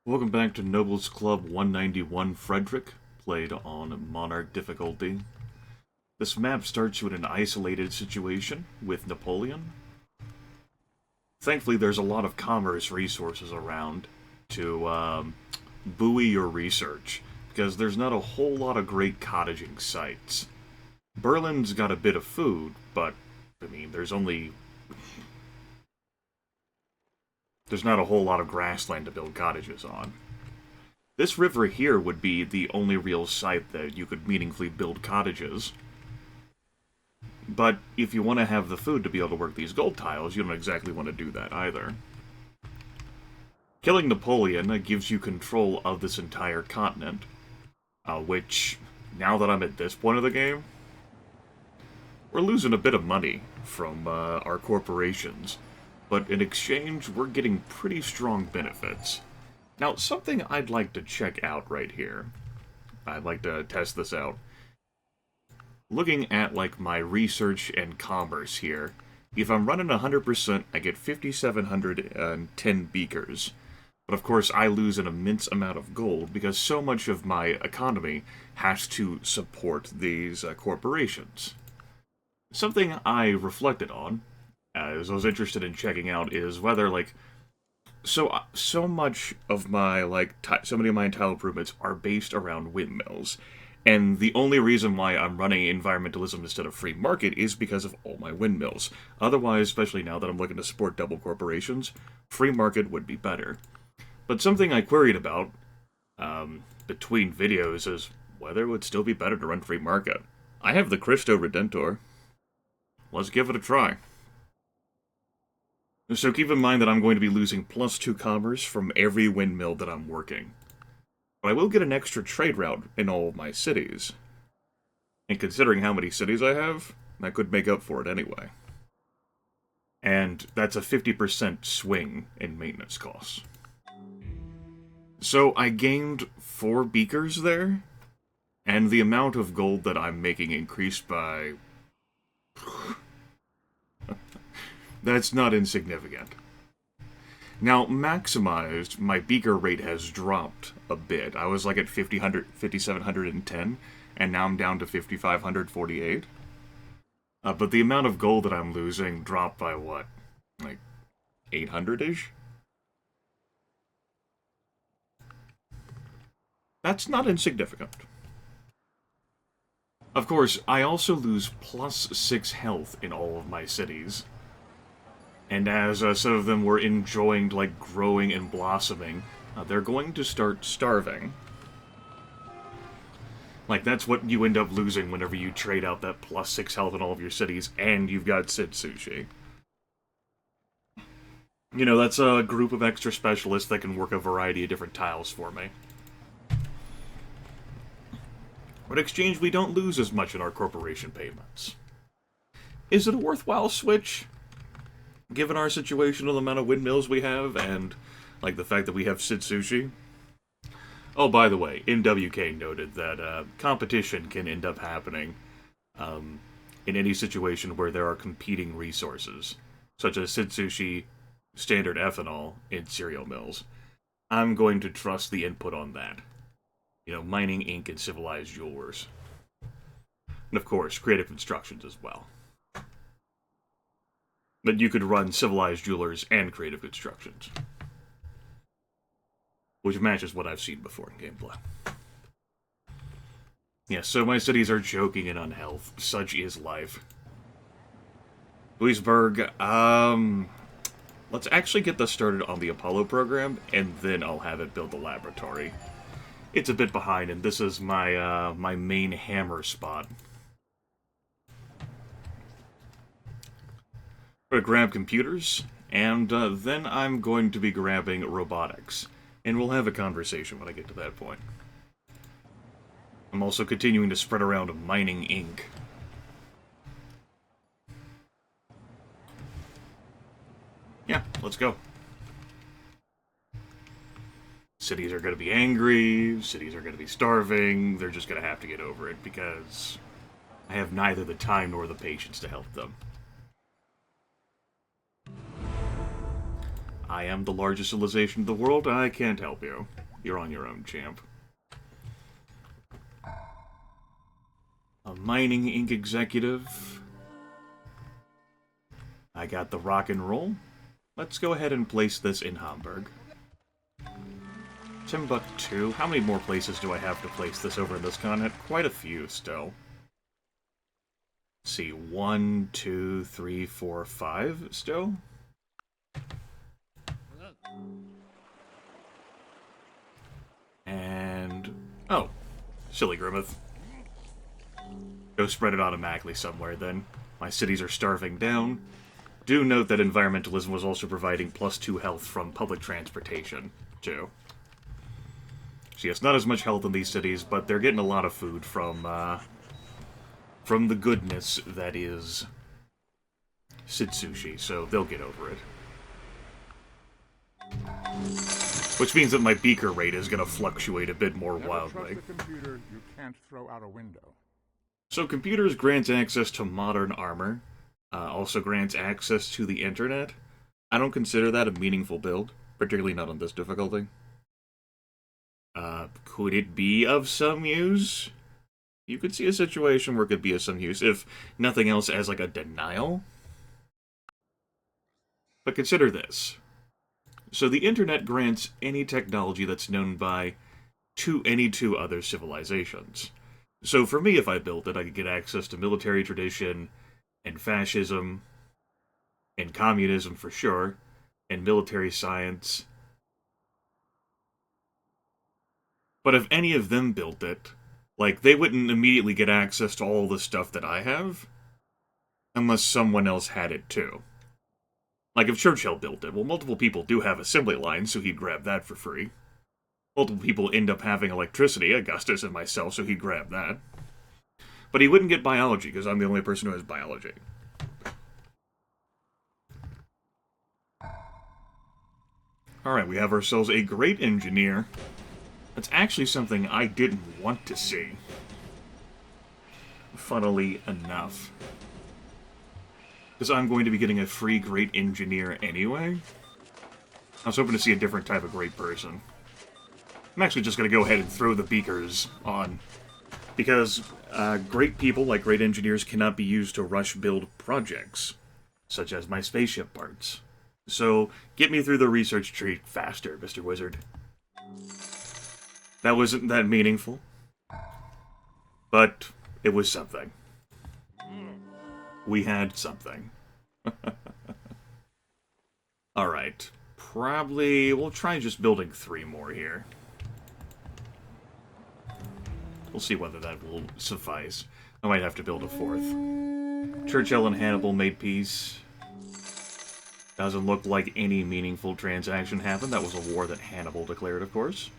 Welcome back to Nobles Club 191 Frederick, played on Monarch difficulty. This map starts you in an isolated situation with Napoleon. Thankfully, there's a lot of commerce resources around to buoy your research, because there's not a whole lot of great cottaging sites. Berlin's got a bit of food, but, I mean, there's not a whole lot of grassland to build cottages on. This river here would be the only real site that you could meaningfully build cottages. But if you want to have the food to be able to work these gold tiles, you don't exactly want to do that either. Killing Napoleon gives you control of this entire continent, which, now that I'm at this point of the game, we're losing a bit of money from our corporations. But in exchange, we're getting pretty strong benefits. Now, something I'd like to check out right here. I'd like to test this out. Looking at, like, my research and commerce here, if I'm running 100%, I get 5,710 beakers. But of course, I lose an immense amount of gold because so much of my economy has to support these corporations. Something I reflected on, as I was interested in checking out, is whether, like, so much of my, like, so many of my tile improvements are based around windmills. And the only reason why I'm running environmentalism instead of free market is because of all my windmills. Otherwise, especially now that I'm looking to support double corporations, free market would be better. But something I queried about, between videos, is whether it would still be better to run free market. I have the Cristo Redentor. Let's give it a try. So keep in mind that I'm going to be losing +2 commerce from every windmill that I'm working. But I will get an extra trade route in all of my cities. And considering how many cities I have, that could make up for it anyway. And that's a 50% swing in maintenance costs. So I gained 4 beakers there, and the amount of gold that I'm making increased by... That's not insignificant. Now, maximized, my beaker rate has dropped a bit. I was like at 5,710, and now I'm down to 5,548. But the amount of gold that I'm losing dropped by what? Like, 800-ish? That's not insignificant. Of course, I also lose +6 health in all of my cities. And as some of them were enjoying, like, growing and blossoming, they're going to start starving. Like, that's what you end up losing whenever you trade out that +6 health in all of your cities, and you've got Sid Sushi. You know, that's a group of extra specialists that can work a variety of different tiles for me. But in exchange, we don't lose as much in our corporation payments. Is it a worthwhile switch? Given our situation and the amount of windmills we have, and, like, the fact that we have Sid Sushi. Oh, by the way, NWK noted that competition can end up happening in any situation where there are competing resources, such as Sid Sushi, standard ethanol, and cereal mills. I'm going to trust the input on that. You know, mining, ink, and civilized jewelers. And of course, creative constructions as well. But you could run civilized jewelers and creative constructions. Which matches what I've seen before in gameplay. Yeah, so my cities are choking in unhealth. Such is life. Louisburg, let's actually get this started on the Apollo program, and then I'll have it build the laboratory. It's a bit behind, and this is my, my main hammer spot. I'm going to grab computers, and then I'm going to be grabbing robotics. And we'll have a conversation when I get to that point. I'm also continuing to spread around mining ink. Yeah, let's go. Cities are going to be angry, cities are going to be starving, they're just going to have to get over it, because I have neither the time nor the patience to help them. I am the largest civilization in the world, I can't help you. You're on your own, champ. A mining ink executive. I got the rock and roll. Let's go ahead and place this in Hamburg. Timbuktu. How many more places do I have to place this over in this continent? Quite a few still. Let's see, 1, 2, 3, 4, 5 still. And... oh, silly Grimith. Go spread it automatically somewhere, then. My cities are starving down. Do note that environmentalism was also providing +2 health from public transportation, too. So yes, not as much health in these cities, but they're getting a lot of food from the goodness that is Sid Sushi, so they'll get over it. Which means that my beaker rate is going to fluctuate a bit more wildly. Trust the computer you can't throw out a window. So computers grants access to modern armor, also grants access to the internet. I don't consider that a meaningful build, particularly not on this difficulty. Could it be of some use? You could see a situation where it could be of some use, if nothing else as like a denial. But consider this. So the internet grants any technology that's known by any two other civilizations. So for me, if I built it, I could get access to military tradition, and fascism, and communism for sure, and military science. But if any of them built it, like, they wouldn't immediately get access to all the stuff that I have, unless someone else had it too. Like, if Churchill built it, well, multiple people do have assembly lines, so he'd grab that for free. Multiple people end up having electricity, Augustus and myself, so he'd grab that. But he wouldn't get biology, because I'm the only person who has biology. Alright, we have ourselves a great engineer. That's actually something I didn't want to see. Funnily enough. Because I'm going to be getting a free great engineer anyway. I was hoping to see a different type of great person. I'm actually just going to go ahead and throw the beakers on. Because great people, like great engineers, cannot be used to rush build projects. Such as my spaceship parts. So, get me through the research tree faster, Mr. Wizard. That wasn't that meaningful. But it was something. We had something. Alright. Probably... we'll try just building 3 more here. We'll see whether that will suffice. I might have to build a 4th. Churchill and Hannibal made peace. Doesn't look like any meaningful transaction happened. That was a war that Hannibal declared, of course.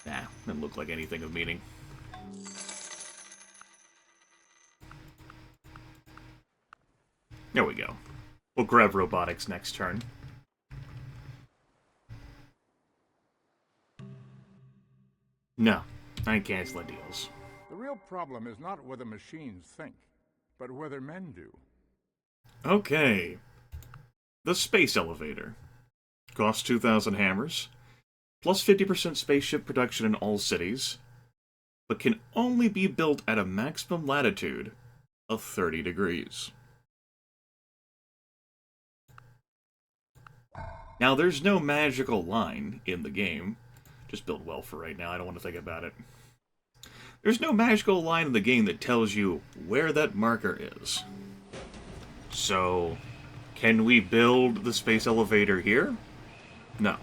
Nah, didn't look like anything of meaning. There we go. We'll grab robotics next turn. No, I ain't canceling deals. The real problem is not whether machines think, but whether men do. Okay. The space elevator. Costs 2,000 hammers. Plus 50% spaceship production in all cities. But can only be built at a maximum latitude of 30 degrees. Now, there's no magical line in the game. Just build well for right now, I don't want to think about it. There's no magical line in the game that tells you where that marker is. So, can we build the space elevator here? No.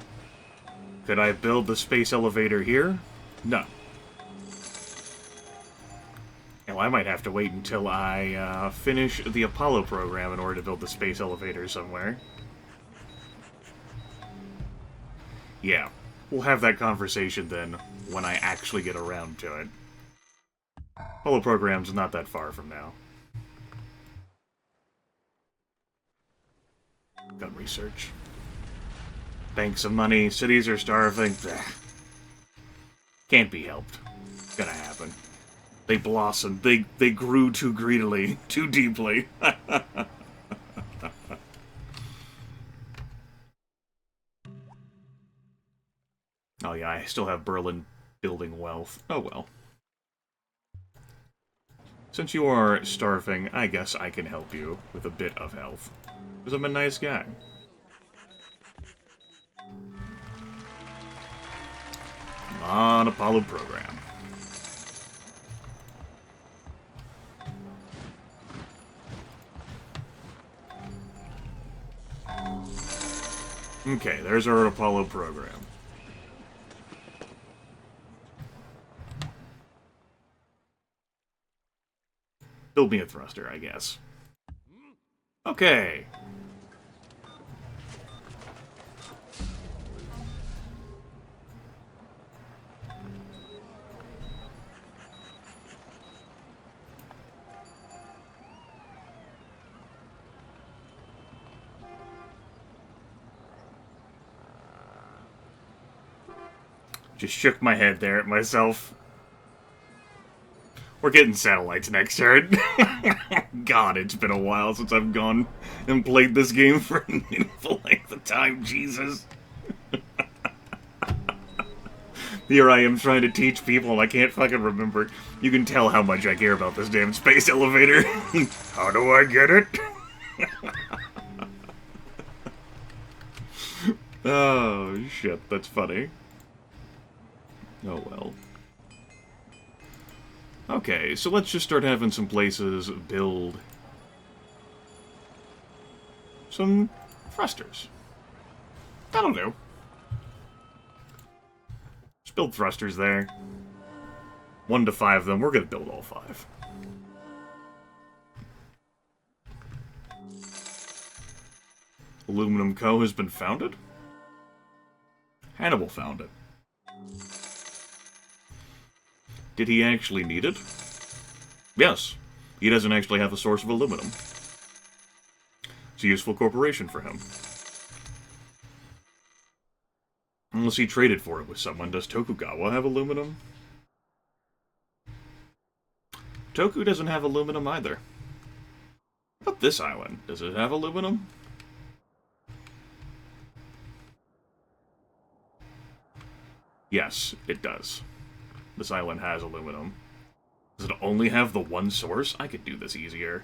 Could I build the space elevator here? No. Now, I might have to wait until I finish the Apollo program in order to build the space elevator somewhere. Yeah, we'll have that conversation then, when I actually get around to it. Apollo program's not that far from now. Gun research. Banks of money, cities are starving. Blech. Can't be helped. Gonna happen. They blossomed. They grew too greedily, too deeply. Oh yeah, I still have Berlin building wealth. Oh well. Since you are starving, I guess I can help you with a bit of health. Because I'm a nice guy. Come on, Apollo program. Okay, there's our Apollo program. Build me a thruster, I guess. Okay. Just shook my head there at myself. We're getting satellites next turn. God, it's been a while since I've gone and played this game for a meaningful length of time, Jesus. Here I am trying to teach people and I can't fucking remember. You can tell how much I care about this damn space elevator. How do I get it? Oh, shit, that's funny. Oh well. Okay, so let's just start having some places build some thrusters. That'll do. Just build thrusters there. 1 to 5 of them. We're gonna build all 5. Aluminum Co. has been founded. Hannibal found it. Did he actually need it? Yes. He doesn't actually have a source of aluminum. It's a useful corporation for him. Unless he traded for it with someone. Does Tokugawa have aluminum? Toku doesn't have aluminum either. But this island, does it have aluminum? Yes, it does. This island has aluminum. Does it only have the one source? I could do this easier.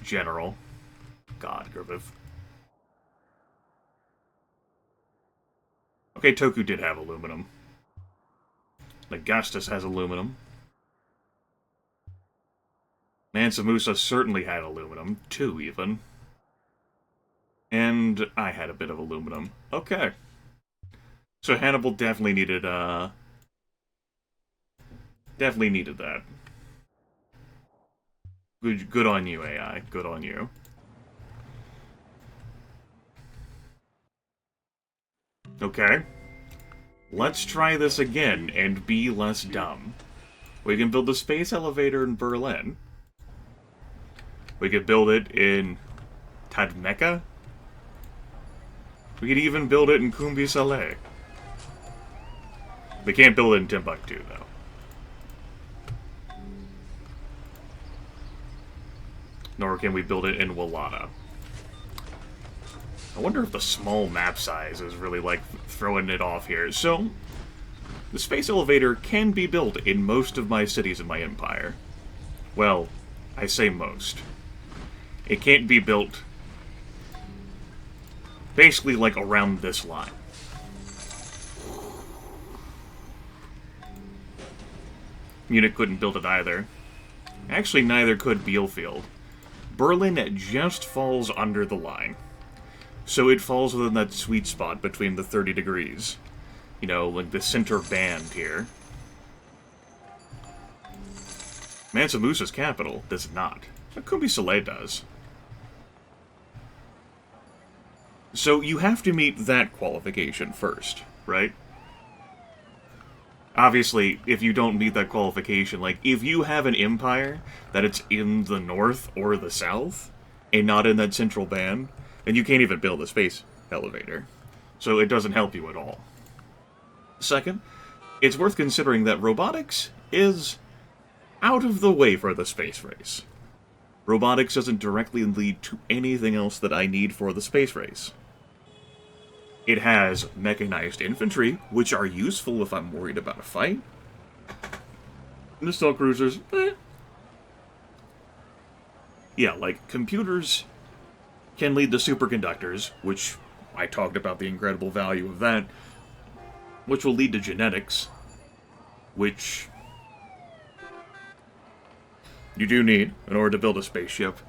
General. God, Grimith. Okay, Toku did have aluminum. Augustus has aluminum. Mansa Musa certainly had aluminum. 2, even. And I had a bit of aluminum. Okay. So Hannibal definitely needed, definitely needed that. Good on you, AI. Good on you. Okay. Let's try this again and be less dumb. We can build the space elevator in Berlin. We could build it in Tadmeka. We could even build it in Kumbi Saleh. We can't build it in Timbuktu, though. Nor can we build it in Wallata. I wonder if the small map size is really, like, throwing it off here. So, the space elevator can be built in most of my cities in my empire. Well, I say most. It can't be built basically, like, around this line. Munich couldn't build it either. Actually, neither could Bielefeld. Berlin just falls under the line. So it falls within that sweet spot between the 30 degrees. You know, like the center band here. Mansa Musa's capital does not. But Kumbi Saleh does. So you have to meet that qualification first, right? Obviously, if you don't meet that qualification, like, if you have an empire that it's in the north or the south, and not in that central band, then you can't even build a space elevator. So it doesn't help you at all. Second, it's worth considering that robotics is out of the way for the space race. Robotics doesn't directly lead to anything else that I need for the space race. It has mechanized infantry, which are useful if I'm worried about a fight. And the assault cruisers, yeah, like, computers can lead to superconductors, which I talked about the incredible value of that, which will lead to genetics, which you do need in order to build a spaceship.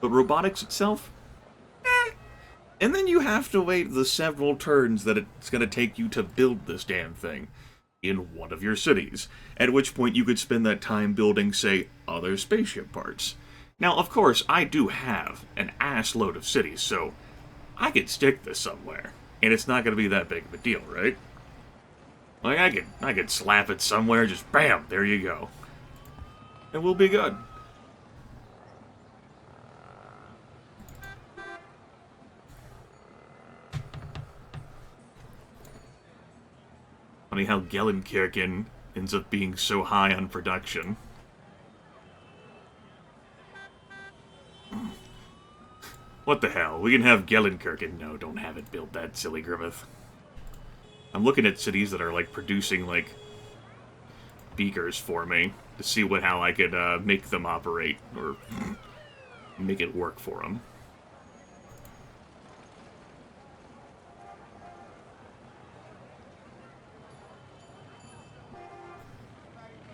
But robotics itself, and then you have to wait the several turns that it's going to take you to build this damn thing in one of your cities, at which point you could spend that time building, say, other spaceship parts. Now, of course, I do have an ass load of cities, so I could stick this somewhere, and it's not going to be that big of a deal, right? Like, I could slap it somewhere, just bam, there you go. And we'll be good. Funny how Gelsenkirchen ends up being so high on production. What the hell? We can have Gelsenkirchen. No, don't have it build that, silly Grimith. I'm looking at cities that are, like, producing, like, beakers for me to see how I could make them operate, or make it work for them.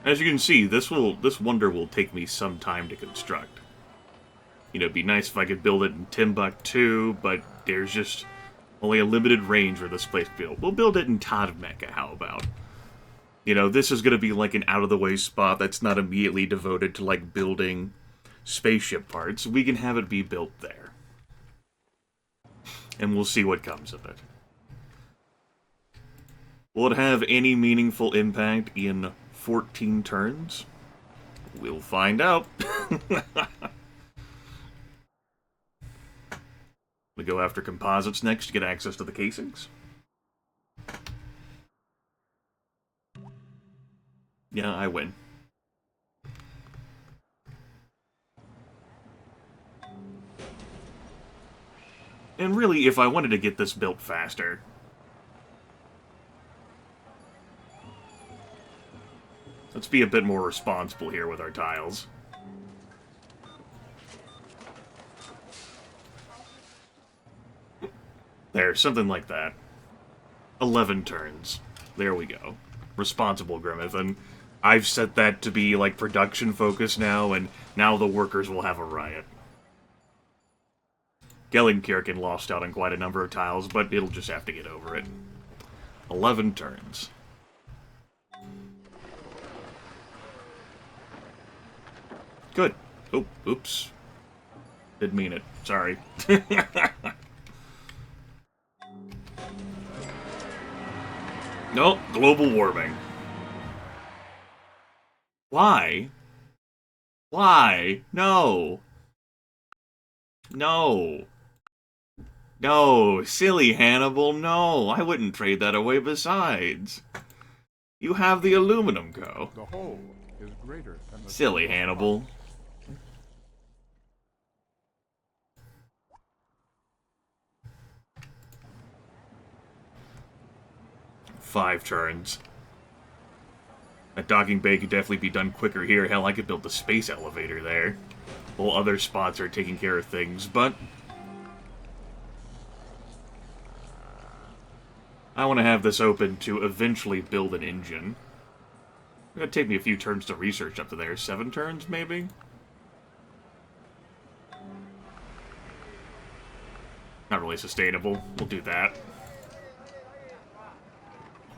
As you can see, this wonder will take me some time to construct. You know, it'd be nice if I could build it in Timbuktu, but there's just only a limited range for this place to build. We'll build it in Tadmeka, how about? You know, this is going to be like an out-of-the-way spot that's not immediately devoted to, like, building spaceship parts. We can have it be built there. And we'll see what comes of it. Will it have any meaningful impact in 14 turns? We'll find out. We go after composites next to get access to the casings. Yeah, I win. And really, if I wanted to get this built faster, let's be a bit more responsible here with our tiles. There, something like that. 11 turns. There we go. Responsible, Grimith, and I've set that to be, like, production focus now, and now the workers will have a riot. Gelsenkirchen lost out on quite a number of tiles, but it'll just have to get over it. 11 turns. Good. Oh, oops. Didn't mean it. Sorry. No, global warming. Why? Why? No. No. No, silly Hannibal, no. I wouldn't trade that away besides. You have the aluminum co. The whole is greater than the Silly Hannibal. Five turns. That docking bay could definitely be done quicker here. Hell, I could build the space elevator there. While other spots are taking care of things, but I want to have this open to eventually build an engine. It's gonna take me a few turns to research up to there. 7 turns, maybe? Not really sustainable. We'll do that.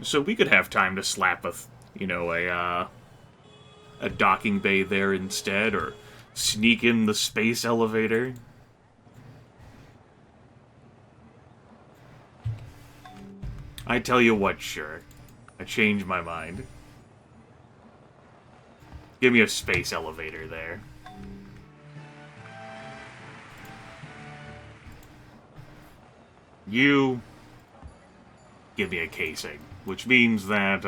So we could have time to slap a, you know, a docking bay there instead, or sneak in the space elevator. I tell you what, sure. I changed my mind. Give me a space elevator there. You give me a casing, which means that,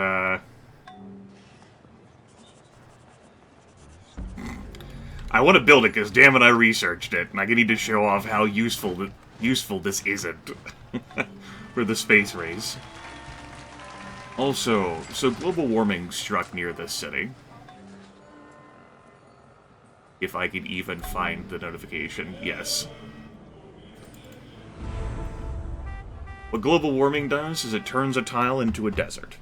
I want to build it because, damn it, I researched it, and I need to show off how useful this isn't. for the space race. Also, so global warming struck near this city. If I can even find the notification, yes. What global warming does is it turns a tile into a desert.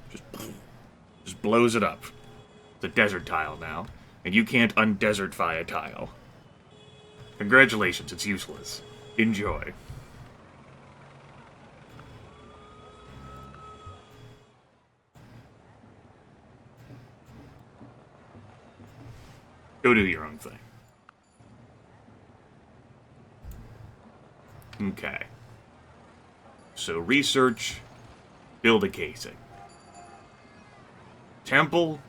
Just blows it up. It's a desert tile now, and you can't undesertify a tile. Congratulations, it's useless. Enjoy. Go do your own thing. Okay. So research, build a casing. Temple?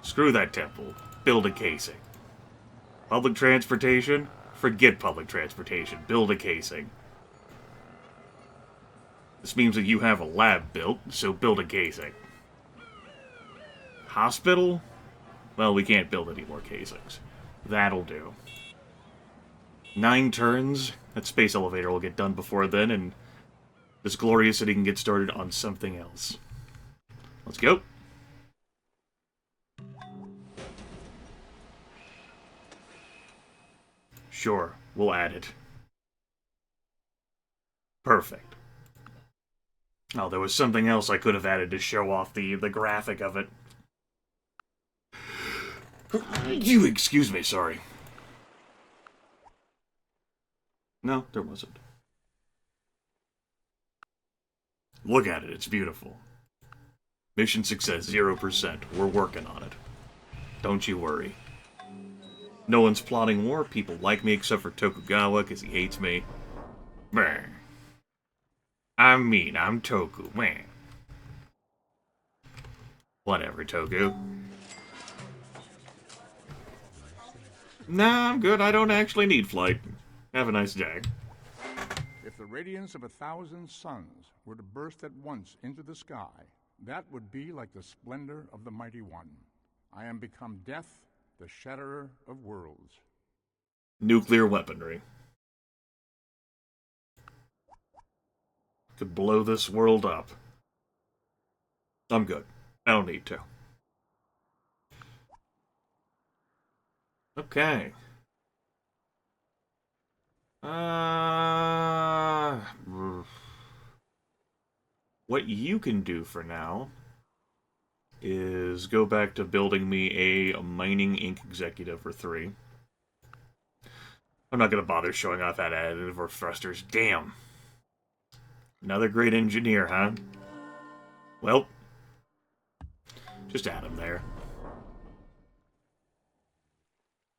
Screw that temple. Build a casing. Public transportation? Forget public transportation. Build a casing. This means that you have a lab built, so build a casing. Hospital? Well, we can't build any more casings. That'll do. 9 turns. That space elevator will get done before then, and this glorious city can get started on something else. Let's go. Sure, we'll add it. Perfect. Oh, there was something else I could have added to show off the graphic of it. You excuse me, sorry. No, there wasn't. Look at it, it's beautiful. Mission success, 0%. We're working on it. Don't you worry. No one's plotting war. People like me except for Tokugawa because he hates me. Brr. I'm mean, I'm Toku, man. Whatever, Toku. Nah, I'm good. I don't actually need flight. Have a nice day. If the radiance of 1,000 suns were to burst at once into the sky, that would be like the splendor of the Mighty One. I am become death, the shatterer of worlds. Nuclear weaponry. Could blow this world up. I'm good. I don't need to. Okay. What you can do for now is go back to building me a mining ink executive for 3. I'm not going to bother showing off that additive or thrusters. Damn. Another great engineer, huh? Well, just add him there.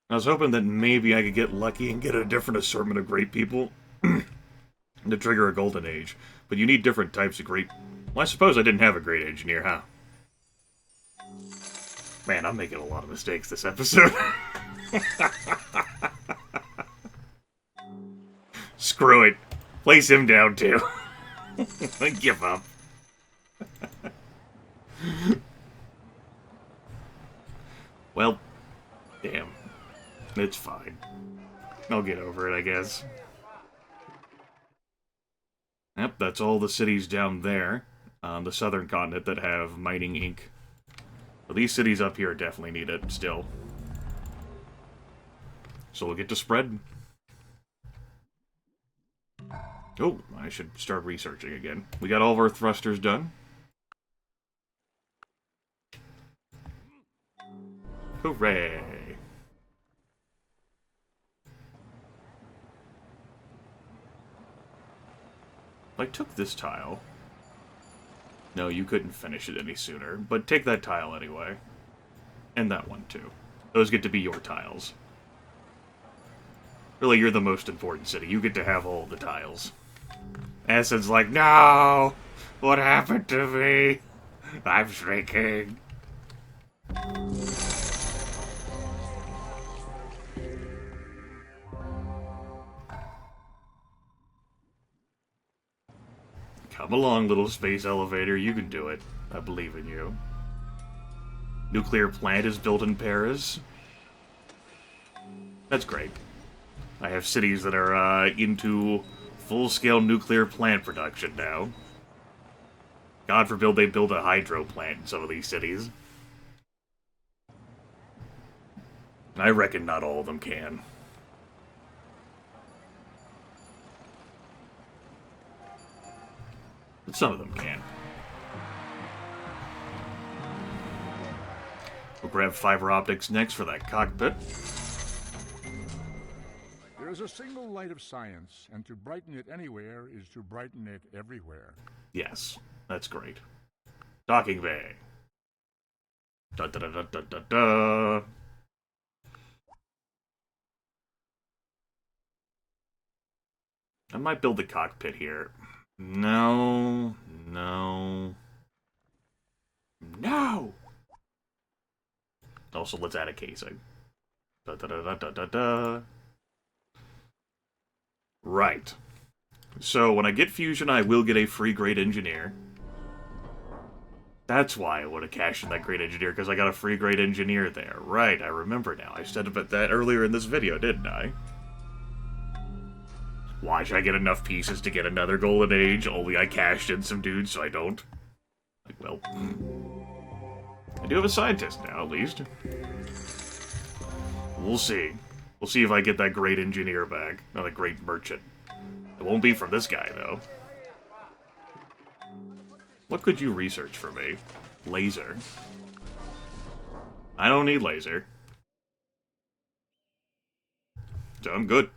I was hoping that maybe I could get lucky and get a different assortment of great people to trigger a golden age. But you need different types of great... Well, I suppose I didn't have a great engineer, huh? Man, I'm making a lot of mistakes this episode. Screw it. Place him down, too. I give up. Well, damn. It's fine. I'll get over it, I guess. Yep, that's all the cities down there on the southern continent that have mining ink. Well, these cities up here definitely need it still. So we'll get to spread. Oh, I should start researching again. We got all of our thrusters done. Hooray! I took this tile. No, you couldn't finish it any sooner, but take that tile anyway. And that one, too. Those get to be your tiles. Really, you're the most important city. You get to have all the tiles. Acid's like, no! What happened to me? I'm shrinking. Come along, little space elevator. You can do it. I believe in you. Nuclear plant is built in Paris. That's great. I have cities that are into full-scale nuclear plant production now. God forbid they build a hydro plant in some of these cities. I reckon not all of them can. But some of them can. We'll grab fiber optics next for that cockpit. There is a single light of science, and to brighten it anywhere is to brighten it everywhere. Yes, that's great. Docking bay. Da da da da da da da. I might build the cockpit here. No, no, no. Also, let's add a casing. Da da da da da da da. Right. So when I get fusion, I will get a free great engineer. That's why I would have cashed in that great engineer, because I got a free great engineer there. Right, I remember now. I said about that earlier in this video, didn't I? Why should I get enough pieces to get another golden age? Only I cashed in some dudes, so I don't. Like, well, I do have a scientist now, at least. We'll see. We'll see if I get that great engineer back. Not a great merchant. It won't be from this guy, though. What could you research for me? Laser. I don't need laser. So I'm good.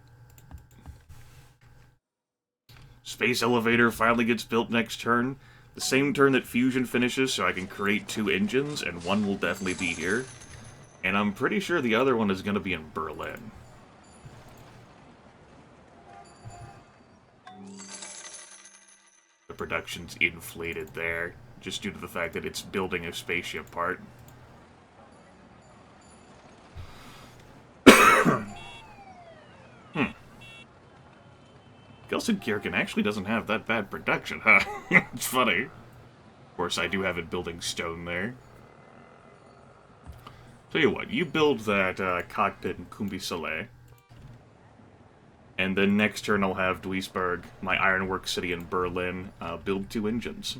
Space elevator finally gets built next turn. The same turn that fusion finishes, so I can create 2 engines, and one will definitely be here. And I'm pretty sure the other one is going to be in Berlin. The production's inflated there, just due to the fact that it's building a spaceship part. Gelsenkirchen actually doesn't have that bad production, huh? It's funny. Of course, I do have it building stone there. Tell you what, you build that cockpit in Kumbi-Saleh. And then next turn I'll have Duisburg, my ironwork city in Berlin, build 2 engines.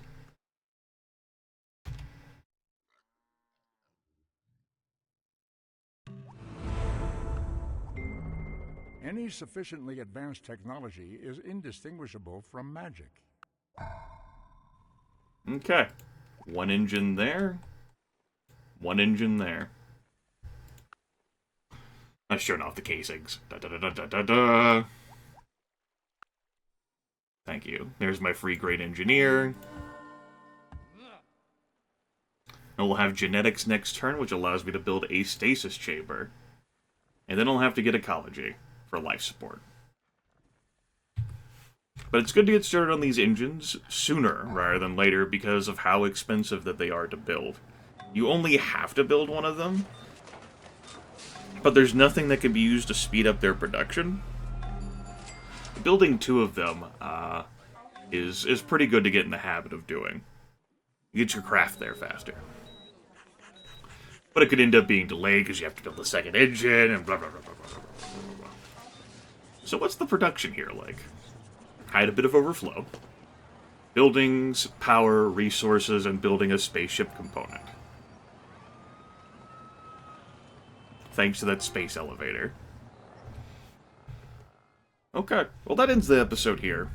Any sufficiently advanced technology is indistinguishable from magic. Okay. 1 engine there. 1 engine there. Let's turn off the casings. Da da da da da da da. Thank you. There's my free great engineer. And we'll have genetics next turn, which allows me to build a stasis chamber. And then I'll have to get ecology for life support. But it's good to get started on these engines sooner rather than later because of how expensive that they are to build. You only have to build 1 of them, but there's nothing that can be used to speed up their production. Building 2 of them is pretty good to get in the habit of doing. You get your craft there faster. But it could end up being delayed because you have to build the 2nd engine and blah blah blah blah blah blah blah blah. So what's the production here like? I had a bit of overflow. Buildings, power, resources, and building a spaceship component. Thanks to that space elevator. Okay, well that ends the episode here.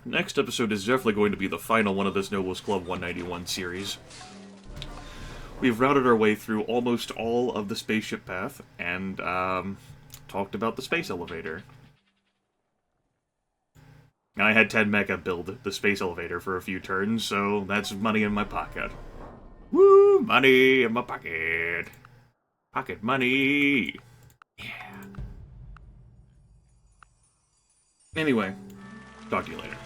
Next episode is definitely going to be the final one of this Nobles Club 191 series. We've routed our way through almost all of the spaceship path, and talked about the space elevator. I had 10 mecha build the space elevator for a few turns, so that's money in my pocket. Woo! Money in my pocket! Pocket money! Yeah. Anyway, talk to you later.